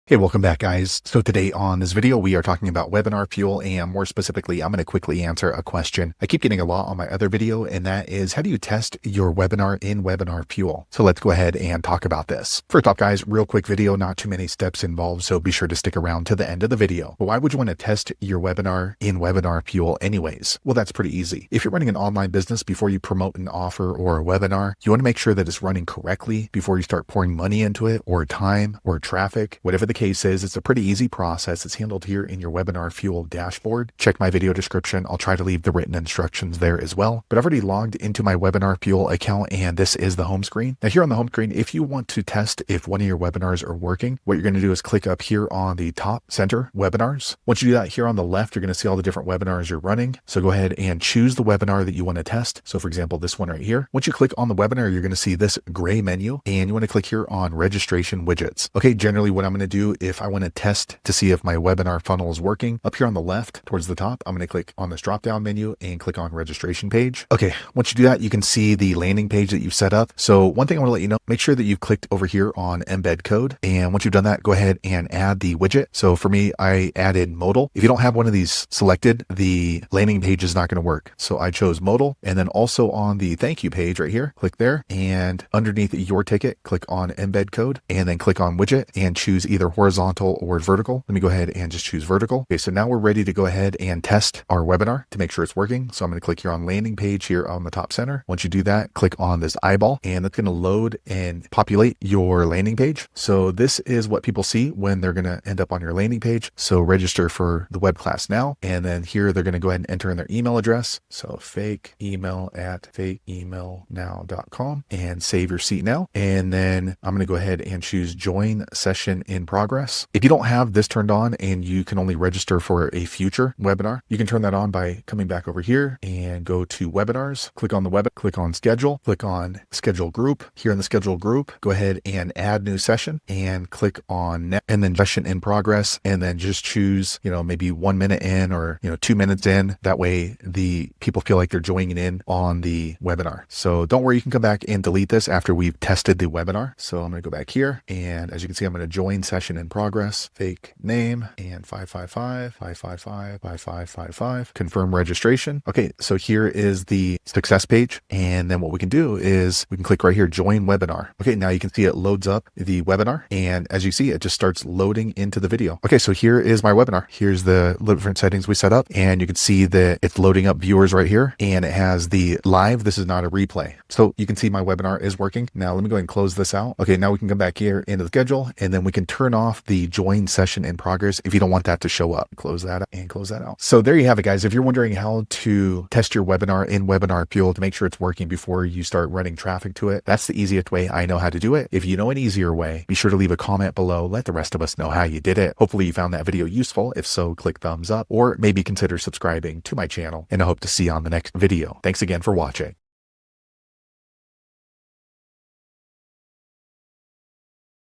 Hey, welcome back, guys. So today on this video, we are talking about WebinarFuel, and more specifically, I'm going to quickly answer a question I keep getting a lot on my other video, and that is, how do you test your webinar in WebinarFuel? So let's go ahead and talk about this. First off, guys, real quick video, not too many steps involved, so be sure to stick around to the end of the video. But why would you want to test your webinar in WebinarFuel anyways? Well, that's pretty easy. If you're running an online business, before you promote an offer or a webinar, you want to make sure that it's running correctly before you start pouring money into it, or time, or traffic, whatever the case is. It's a pretty easy process. It's handled here in your WebinarFuel dashboard. Check my video description. I'll try to leave the written instructions there as well. But I've already logged into my WebinarFuel account, and this is the home screen. Now here on the home screen, if you want to test if one of your webinars are working, what you're going to do is click up here on the top center, webinars. Once you do that, here on the left, you're going to see all the different webinars you're running. So go ahead and choose the webinar that you want to test. So for example, this one right here. Once you click on the webinar, you're going to see this gray menu, and you want to click here on registration widgets. Okay, generally what I'm going to do, if I want to test to see if my webinar funnel is working, up here on the left towards the top, I'm going to click on this drop down menu and click on registration page. Okay, once you do that, you can see the landing page that you've set up. So one thing I want to let you know, make sure that you've clicked over here on embed code. And once you've done that, go ahead and add the widget. So for me, I added modal. If you don't have one of these selected, the landing page is not going to work. So I chose modal, and then also on the thank you page right here, click there, and underneath your ticket, click on embed code, and then click on widget and choose either horizontal or vertical. Let me go ahead and just choose vertical. Okay, so now we're ready to go ahead and test our webinar to make sure it's working. So I'm going to click here on landing page here on the top center. Once you do that, click on this eyeball, and that's going to load and populate your landing page. So this is what people see when they're going to end up on your landing page. So register for the web class now, and then here they're going to go ahead and enter in their email address. So fakeemail@fakeemailnow.com, and save your seat now. And then I'm going to go ahead and choose join session in progress. If you don't have this turned on and you can only register for a future webinar, you can turn that on by coming back over here and go to webinars, click on the web, click on schedule, click on schedule group. Here in the schedule group, go ahead and add new session and click on next, and then session in progress, and then just choose, maybe 1 minute in, or 2 minutes in. That way the people feel like they're joining in on the webinar. So don't worry, you can come back and delete this after we've tested the webinar. So I'm going to go back here, and as you can see, I'm going to join session in progress, fake name, and 555, confirm registration. Okay, so here is the success page. And then what we can do is we can click right here, join webinar. Okay, now you can see it loads up the webinar. And as you see, it just starts loading into the video. Okay, so here is my webinar. Here's the different settings we set up. And you can see that it's loading up viewers right here. And it has the live. This is not a replay. So you can see my webinar is working. Now let me go ahead and close this out. Okay, now we can come back here into the schedule, and then we can turn off the join session in progress if you don't want that to show up. Close that up and close that out. So there you have it, guys. If you're wondering how to test your webinar in WebinarFuel to make sure it's working before you start running traffic to it, that's the easiest way I know how to do it. If you know an easier way, be sure to leave a comment below. Let the rest of us know how you did it. Hopefully you found that video useful. If so, click thumbs up, or maybe consider subscribing to my channel, and I hope to see you on the next video. Thanks again for watching.